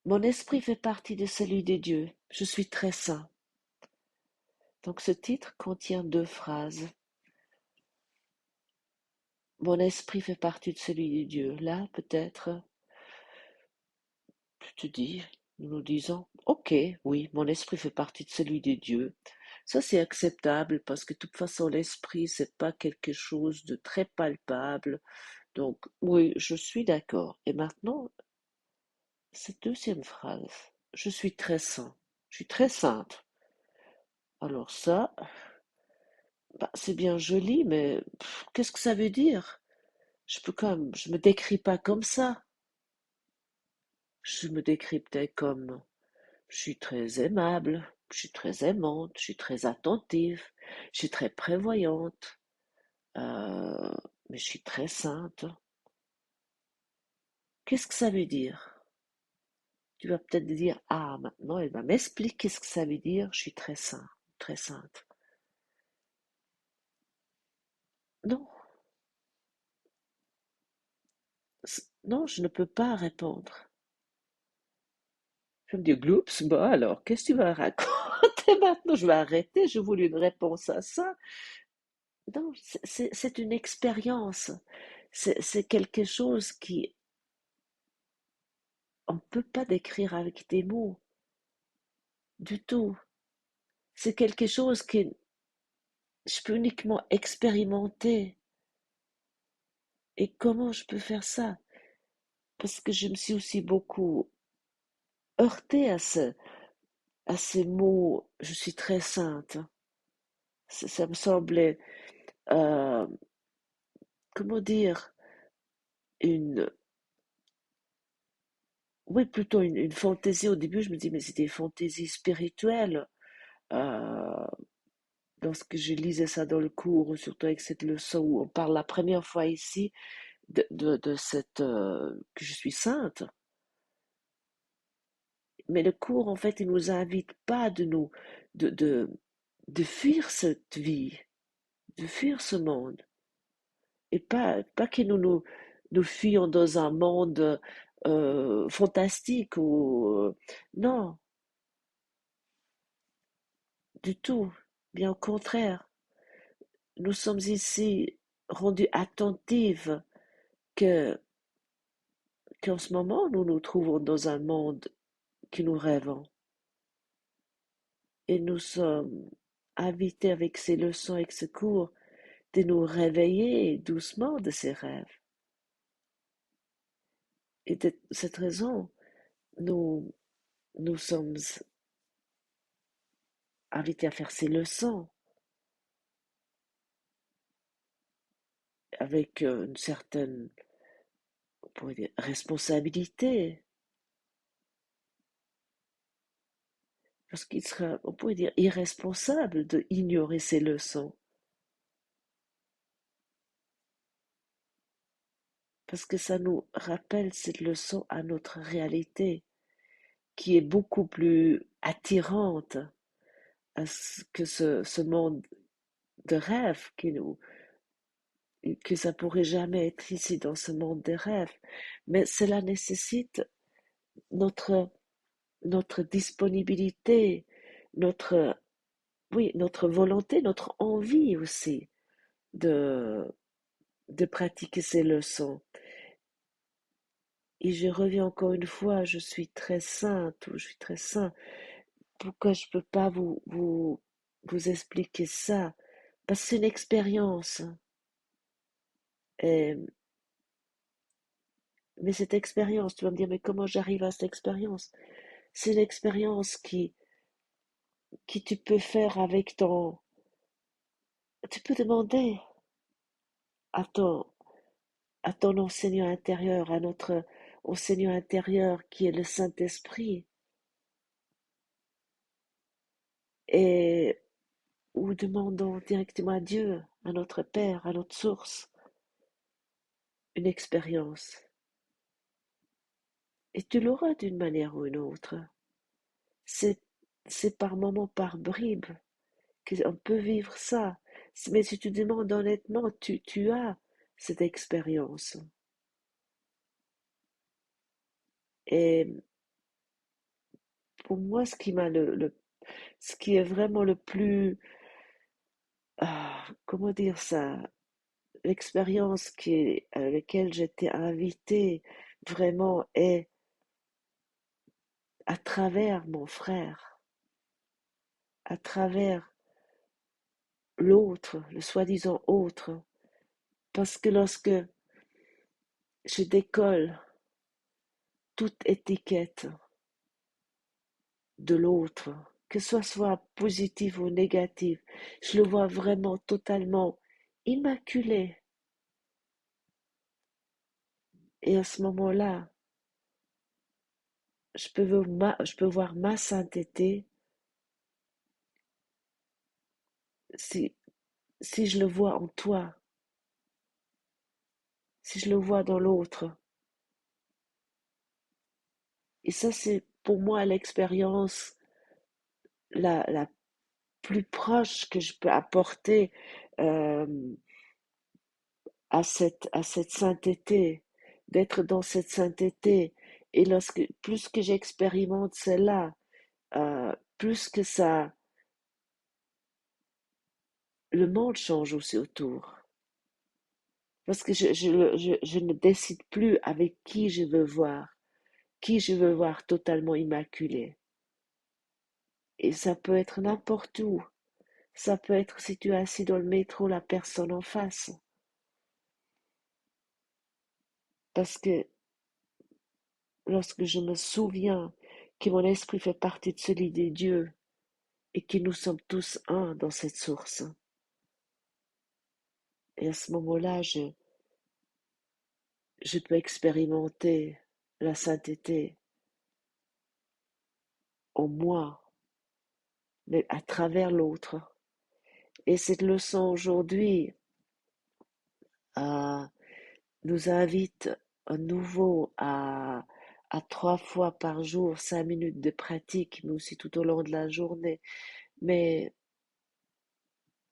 Mon esprit fait partie de celui de Dieu. Je suis très saint. Donc ce titre contient deux phrases. Mon esprit fait partie de celui de Dieu. Là, peut-être, tu te dis, nous disons, ok, oui, mon esprit fait partie de celui de Dieu. Ça, c'est acceptable parce que de toute façon, l'esprit, c'est pas quelque chose de très palpable. Donc, oui, je suis d'accord. Et maintenant, cette deuxième phrase, je suis très saint. Je suis très sainte. Alors ça, bah, c'est bien joli, mais qu'est-ce que ça veut dire? Je me décris pas comme ça. Je me décris peut-être comme, je suis très aimable, je suis très aimante, je suis très attentive, je suis très prévoyante, euh, mais je suis très sainte. Qu'est-ce que ça veut dire? Tu vas peut-être dire, ah, maintenant, elle va m'expliquer qu'est-ce que ça veut dire, je suis très saint, très sainte. Non, non, je ne peux pas répondre. Je me dis, gloups, bah alors, qu'est-ce que tu vas raconter maintenant? Je vais arrêter, je voulais une réponse à ça. Non, c'est une expérience. C'est quelque chose qui, on ne peut pas décrire avec des mots, du tout. C'est quelque chose que je peux uniquement expérimenter. Et comment je peux faire ça? Parce que je me suis aussi beaucoup heurtée à ces mots, je suis très sainte. Ça me semblait, euh, comment dire, une, oui, plutôt une fantaisie. Au début, je me dis, mais c'est des fantaisies spirituelles. Euh, Lorsque je lisais ça dans le cours, surtout avec cette leçon où on parle la première fois ici de cette, que je suis sainte. Mais le cours, en fait, il nous invite pas de, de, de fuir cette vie, de fuir ce monde. Et pas que nous fuyons dans un monde fantastique ou, non, du tout. Bien au contraire. Nous sommes ici rendus attentifs que, qu'en ce moment, nous nous trouvons dans un monde que nous rêvons. Et nous sommes invités avec ces leçons, avec ce cours, de nous réveiller doucement de ces rêves. Et de cette raison, nous, nous sommes invités à faire ces leçons avec une certaine, on pourrait dire, responsabilité. Parce qu'il serait, on pourrait dire, irresponsable de ignorer ces leçons. Parce que ça nous rappelle cette leçon à notre réalité, qui est beaucoup plus attirante que ce monde de rêve que ça pourrait jamais être ici dans ce monde des rêves. Mais cela nécessite notre, notre disponibilité, notre, oui, notre volonté, notre envie aussi de, de pratiquer ces leçons. Et je reviens encore une fois, je suis très sainte ou je suis très saint. Pourquoi je peux pas vous expliquer ça? Parce que c'est une expérience. Et- mais cette expérience, tu vas me dire, mais comment j'arrive à cette expérience? C'est une expérience qui tu peux faire avec ton... Tu peux demander à à ton enseignant intérieur, à notre enseignant intérieur qui est le Saint-Esprit, et ou demandons directement à Dieu, à notre Père, à notre source, une expérience. Et tu l'auras d'une manière ou une autre. C'est, c'est par moments, par bribes, qu'on peut vivre ça. Mais si tu demandes honnêtement, tu as cette expérience. Et pour moi, ce qui est vraiment le plus, comment dire ça, l'expérience à laquelle j'étais invitée vraiment est à travers mon frère, à travers l'autre, le soi-disant autre, parce que lorsque je décolle toute étiquette de l'autre, que ce soit positive ou négative, je le vois vraiment totalement immaculé. Et à ce moment-là, je peux voir ma sainteté si, si je le vois en toi, si je le vois dans l'autre. Et ça, c'est pour moi l'expérience la plus proche que je peux apporter euh, à cette sainteté, d'être dans cette sainteté. Et plus que j'expérimente cela, plus que ça, le monde change aussi autour. Parce que je ne décide plus avec qui je veux voir totalement immaculé. Et ça peut être n'importe où. Ça peut être si tu es assis dans le métro, la personne en face. Parce que lorsque je me souviens que mon esprit fait partie de celui de Dieu et que nous sommes tous un dans cette source, et à ce moment-là, je peux expérimenter la sainteté en moi, mais à travers l'autre. Et cette leçon aujourd'hui euh, nous invite à nouveau à 3 fois par jour, 5 minutes de pratique, mais aussi tout au long de la journée. Mais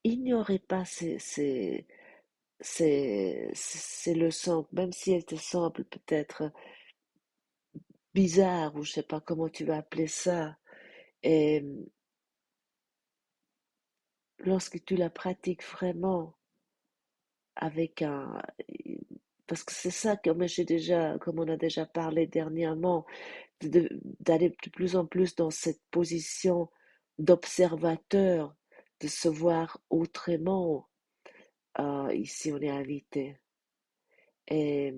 ignorez pas ces leçons, même si elles te semblent peut-être bizarres, ou je sais pas comment tu vas appeler ça. Et lorsque tu la pratiques vraiment avec un, parce que c'est ça, comme on a déjà parlé dernièrement, d'aller de plus en plus dans cette position d'observateur, de se voir autrement. Ici, on est invité. Et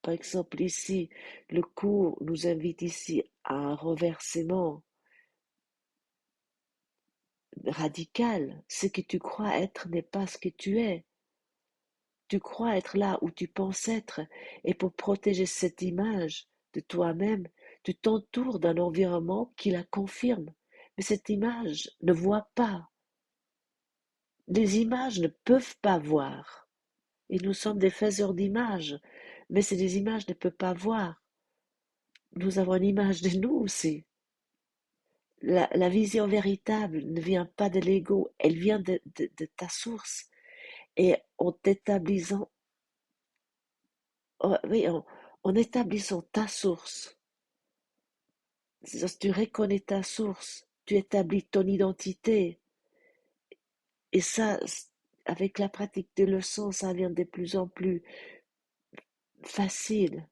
par exemple, ici, le cours nous invite ici à un renversement radical. Ce que tu crois être n'est pas ce que tu es. Tu crois être là où tu penses être. Et pour protéger cette image de toi-même, tu t'entoures d'un environnement qui la confirme. Mais cette image ne voit pas. Les images ne peuvent pas voir. Et nous sommes des faiseurs d'images. Mais ces images ne peuvent pas voir. Nous avons une image de nous aussi. La vision véritable ne vient pas de l'ego, elle vient de ta source. Et en t'établissant, oui, en établissant ta source, tu reconnais ta source, tu établis ton identité. Et ça, avec la pratique de leçons, ça vient de plus en plus facile.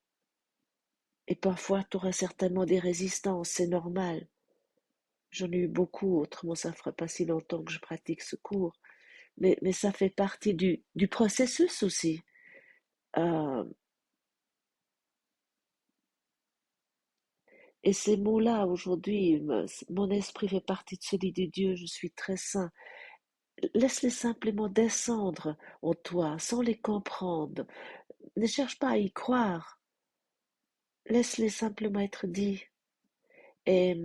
Et parfois, tu auras certainement des résistances, c'est normal. J'en ai eu beaucoup, autrement ça ne ferait pas si longtemps que je pratique ce cours. Mais ça fait partie du processus aussi. Euh, et ces mots-là, aujourd'hui, mon esprit fait partie de celui de Dieu, je suis très saint. Laisse-les simplement descendre en toi, sans les comprendre. Ne cherche pas à y croire. Laisse-les simplement être dits. Et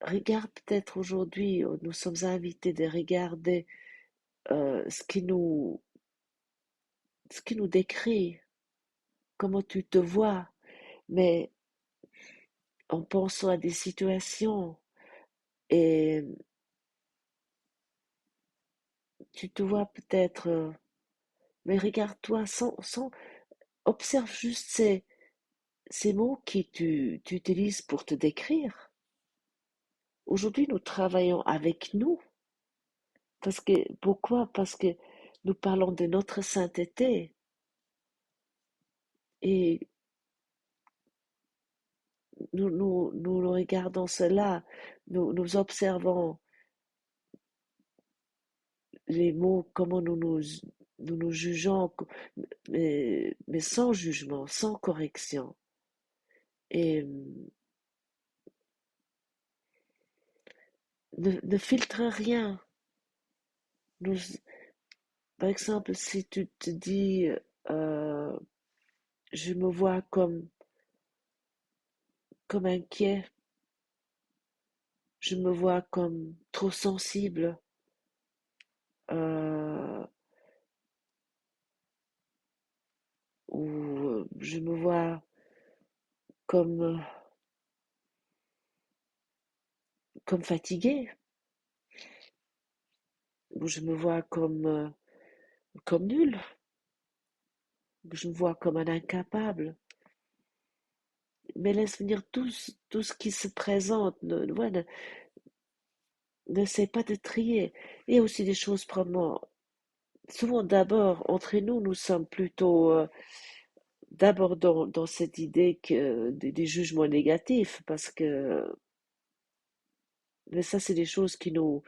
regarde peut-être aujourd'hui, nous sommes invités de regarder ce qui nous décrit, comment tu te vois, mais en pensant à des situations. Et tu te vois peut-être, mais regarde-toi observe juste ces mots tu utilises pour te décrire. Aujourd'hui, nous travaillons avec nous. Pourquoi? Parce que nous parlons de notre sainteté et nous regardons cela, nous observons les mots, comment nous nous jugeons, mais sans jugement, sans correction. Et ne filtre rien. Nous, par exemple, si tu te dis, euh, je me vois comme inquiet, je me vois comme trop sensible, euh, ou je me vois comme, comme fatigué, ou je me vois comme nul, ou je me vois comme un incapable. Mais laisse venir tout ce qui se présente. Ouais, n'essaie pas de trier. Il y a aussi des choses vraiment. Souvent, d'abord, entre nous, nous sommes plutôt d'abord dans cette idée que des jugements négatifs, parce que mais ça, c'est des choses qui nous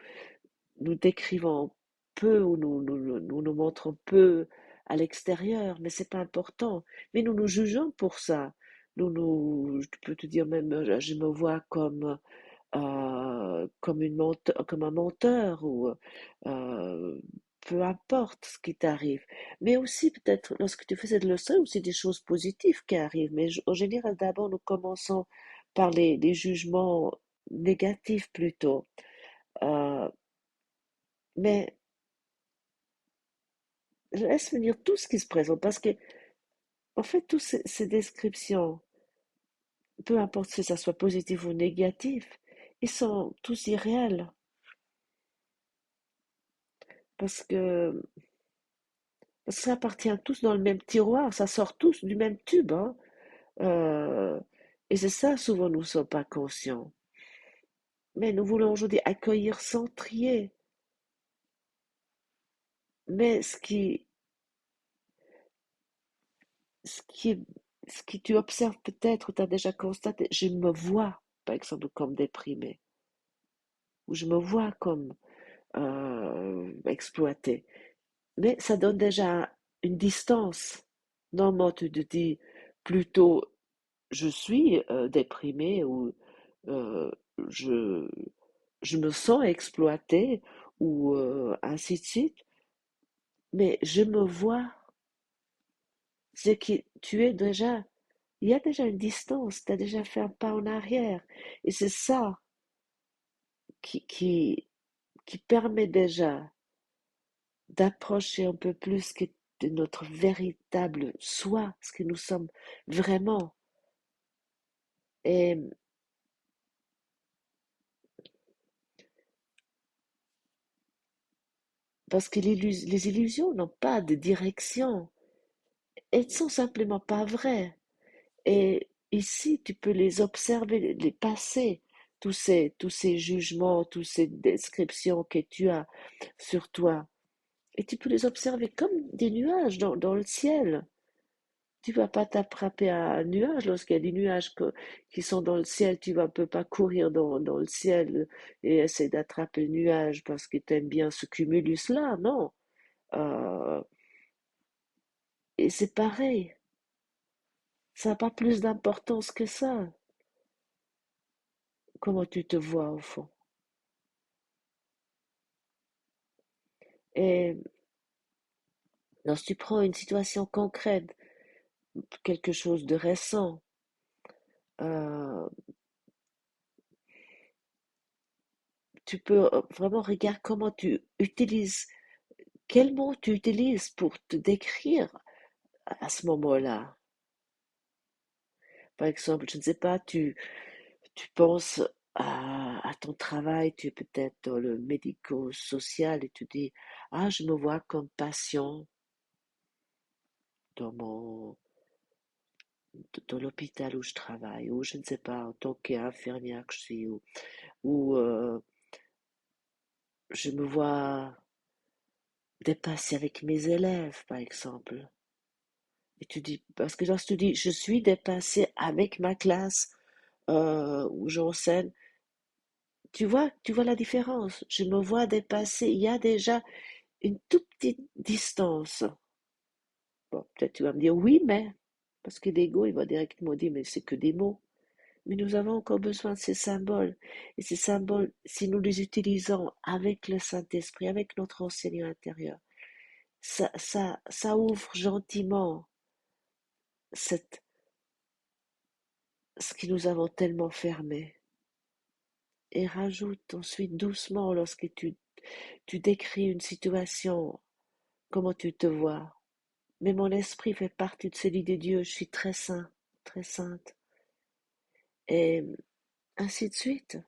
décrivons peu ou nous montrons peu à l'extérieur, mais c'est pas important. Mais nous nous jugeons pour ça. Je peux te dire même, je me vois comme un menteur ou euh, peu importe ce qui t'arrive. Mais aussi peut-être lorsque tu fais cette leçon, aussi des choses positives qui arrivent. Mais en général, d'abord, nous commençons par les jugements négatifs plutôt. Euh, mais laisse venir tout ce qui se présente parce que, en fait, toutes ces descriptions, peu importe si ça soit positif ou négatif, ils sont tous irréels parce que ça appartient tous dans le même tiroir, ça sort tous du même tube, hein. Euh, et c'est ça, souvent, nous ne sommes pas conscients. Mais nous voulons aujourd'hui accueillir sans trier. Mais ce qui, ce qui tu observes peut-être, ou tu as déjà constaté, je me vois, par exemple, comme déprimé, ou je me vois comme exploité. Mais ça donne déjà une distance. Normalement, tu te dis plutôt, je suis déprimé ou euh, je, je me sens exploité ou ainsi de suite. Mais je me vois, c'est que tu es déjà, il y a déjà une distance, tu as déjà fait un pas en arrière. Et c'est ça qui, qui, qui permet déjà d'approcher un peu plus que de notre véritable soi, ce que nous sommes vraiment. Et parce que les illusions n'ont pas de direction, elles sont simplement pas vraies. Et ici, tu peux les observer, les passer, tous ces jugements, toutes ces descriptions que tu as sur toi. Et tu peux les observer comme des nuages dans le ciel. Tu vas pas t'attraper à un nuage lorsqu'il y a des nuages qui sont dans le ciel. Tu vas peux pas courir dans le ciel et essayer d'attraper le nuage parce que tu aimes bien ce cumulus-là, non. Euh, et c'est pareil. Ça n'a pas plus d'importance que ça. Comment tu te vois au fond. Et lorsque tu prends une situation concrète, quelque chose de récent, euh, tu peux vraiment regarder comment tu utilises, quel mot tu utilises pour te décrire à ce moment-là. Par exemple, je ne sais pas, tu penses à ton travail, tu es peut-être dans le médico-social et tu dis, ah, je me vois comme patient dans mon, dans l'hôpital où je travaille, ou je ne sais pas, en tant qu'infirmière que je suis, ou je me vois dépasser avec mes élèves, par exemple. Et tu dis, parce que lorsque tu dis, je suis dépassée avec ma classe où j'enseigne, tu vois la différence. Je me vois dépasser. Il y a déjà une toute petite distance. Bon, peut-être tu vas me dire oui, mais parce que l'ego, il va directement dire, mais c'est que des mots. Mais nous avons encore besoin de ces symboles. Et ces symboles, si nous les utilisons avec le Saint-Esprit, avec notre enseignant intérieur, ça ouvre gentiment cette, ce que nous avons tellement fermé. Et rajoute ensuite doucement lorsque tu décris une situation, comment tu te vois. Mais mon esprit fait partie de celui de Dieu, je suis très saint, très sainte. Et ainsi de suite.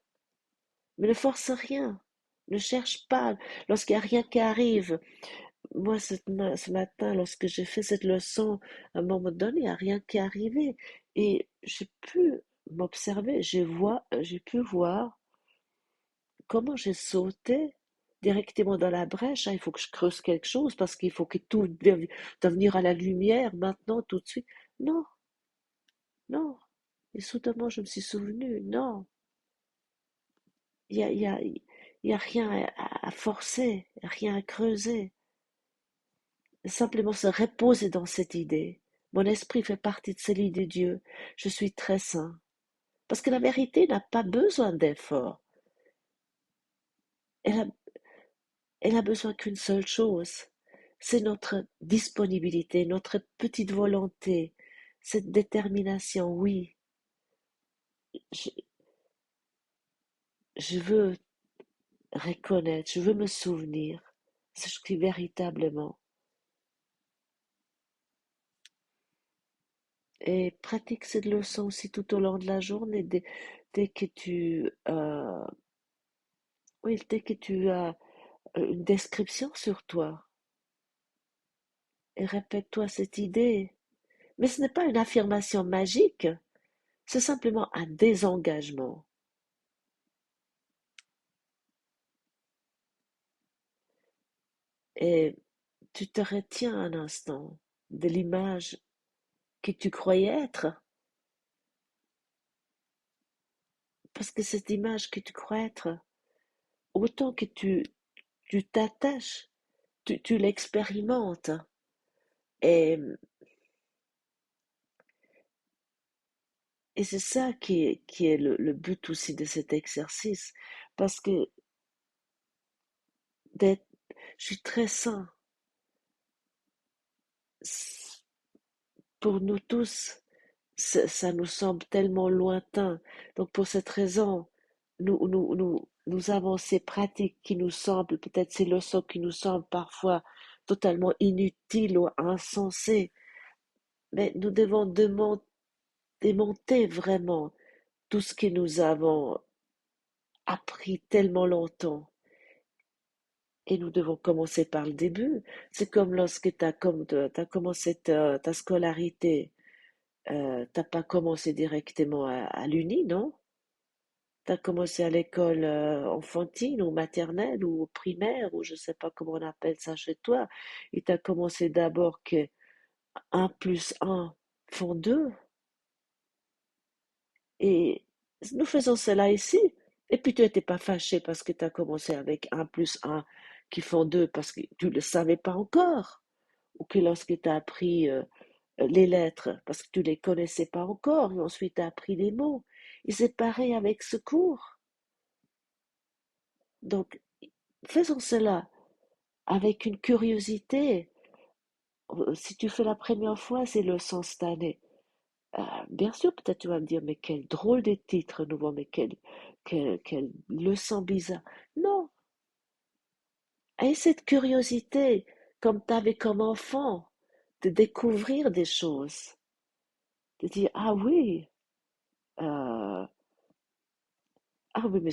Mais ne force rien. Ne cherche pas. Lorsqu'il n'y a rien qui arrive. Moi, ce matin, lorsque j'ai fait cette leçon, à un moment donné, il n'y a rien qui est arrivé. Et j'ai pu m'observer. J'ai pu voir comment j'ai sauté directement dans la brèche. Ah, il faut que je creuse quelque chose parce qu'il faut que tout doit venir à la lumière maintenant, tout de suite. Non, non. Et soudainement, je me suis souvenu, non, il y a, il y a, il y a rien à forcer, rien à creuser. Simplement se reposer dans cette idée. Mon esprit fait partie de celui de Dieu. Je suis très saint. Parce que la vérité n'a pas besoin d'effort. Elle a, elle a besoin qu'une seule chose. C'est notre disponibilité, notre petite volonté, cette détermination. Oui, je, je veux reconnaître, je veux me souvenir. Ce que je suis véritablement. Et pratique cette leçon aussi tout au long de la journée. Dès que oui, dès que tu as une description sur toi, et répète-toi cette idée. Mais ce n'est pas une affirmation magique, c'est simplement un désengagement. Et tu te retiens un instant de l'image que tu croyais être, parce que cette image que tu crois être, autant que tu t'attaches, tu l'expérimentes. Et, et c'est ça qui est le but aussi de cet exercice, parce que d'être, je suis très sain. Pour nous tous, ça nous semble tellement lointain. Donc pour cette raison, nous avons ces pratiques qui nous semblent, peut-être ces leçons qui nous semblent parfois totalement inutiles ou insensées, mais nous devons démonter vraiment tout ce que nous avons appris tellement longtemps. Et nous devons commencer par le début. C'est comme lorsque tu as commencé ta scolarité. T'as pas commencé directement à l'Uni, non? T'as commencé à l'école enfantine ou maternelle ou primaire ou je sais pas comment on appelle ça chez toi. Et t'as commencé d'abord que un plus un font 2. Et nous faisons cela ici. Et puis tu n'étais pas fâché parce que tu as commencé avec un plus un qui font 2 parce que tu ne le savais pas encore. Ou que lorsque tu as appris les lettres parce que tu ne les connaissais pas encore et ensuite tu as appris les mots. Et c'est pareil avec ce cours. Donc, faisons cela avec une curiosité. Si tu fais la première fois, c'est le sens cette bien sûr, peut-être tu vas me dire, mais quel drôle de titre nouveau, mais quelle leçon bizarre. Non, aie cette curiosité, comme tu avais comme enfant, de découvrir des choses, de dire, euh, ah oui, mais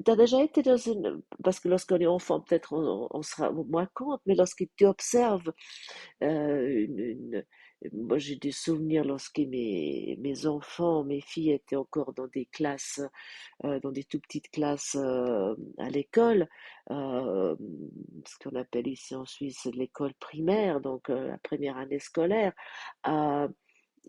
t'as déjà été dans une, parce que lorsqu'on est enfant, peut-être on se rend moins compte, mais lorsque tu observes moi j'ai des souvenirs lorsque mes enfants, mes filles étaient encore dans des classes, dans des tout petites classes à l'école, euh, ce qu'on appelle ici en Suisse l'école primaire, donc la première année scolaire. Euh,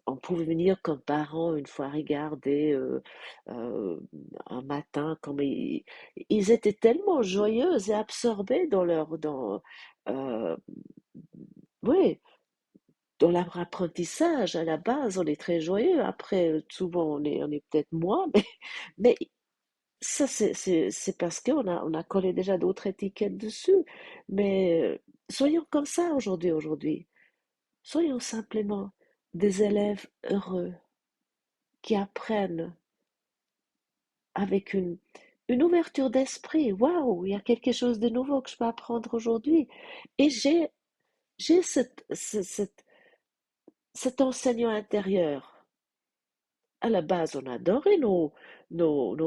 on pouvait venir comme parents une fois regarder euh, un matin, comme ils étaient tellement joyeux et absorbés dans euh, oui, dans leur apprentissage. À la base, on est très joyeux. Après, souvent, on est peut-être moins, mais ça, c'est parce on a collé déjà d'autres étiquettes dessus. Mais soyons comme ça aujourd'hui. Soyons simplement des élèves heureux qui apprennent avec une ouverture d'esprit. Waouh, il y a quelque chose de nouveau que je peux apprendre aujourd'hui. Et j'ai cet enseignant intérieur. À la base, on adorait nos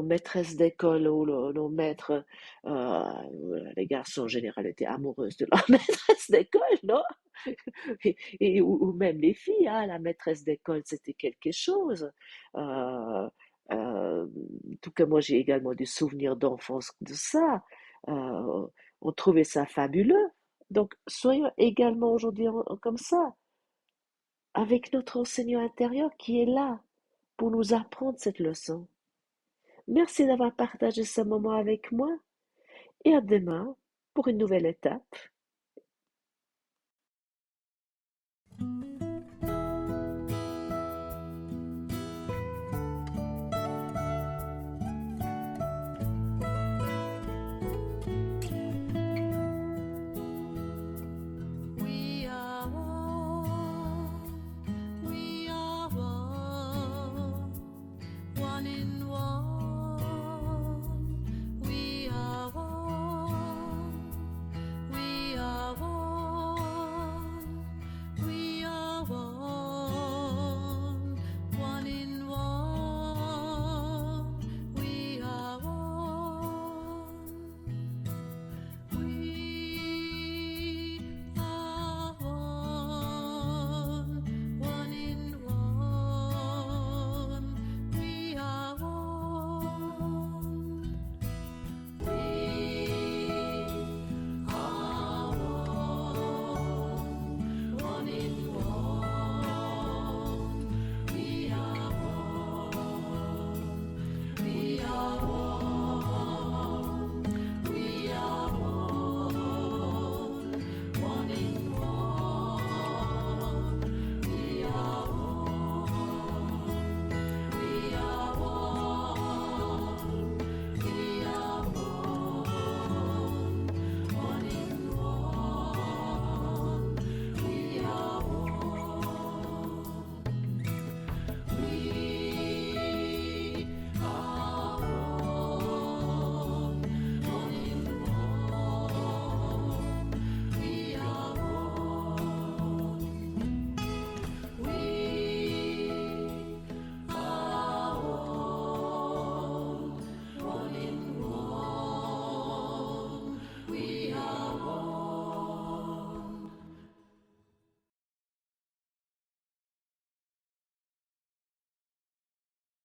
maîtresses d'école ou nos maîtres. Les garçons en général étaient amoureux de leur maîtresse d'école, non? Ou même les filles, hein, la maîtresse d'école, c'était quelque chose. Euh, en tout cas, moi, j'ai également des souvenirs d'enfance de ça. Euh, on trouvait ça fabuleux. Donc, soyons également aujourd'hui comme ça, avec notre enseignant intérieur qui est là pour nous apprendre cette leçon. Merci d'avoir partagé ce moment avec moi et à demain pour une nouvelle étape.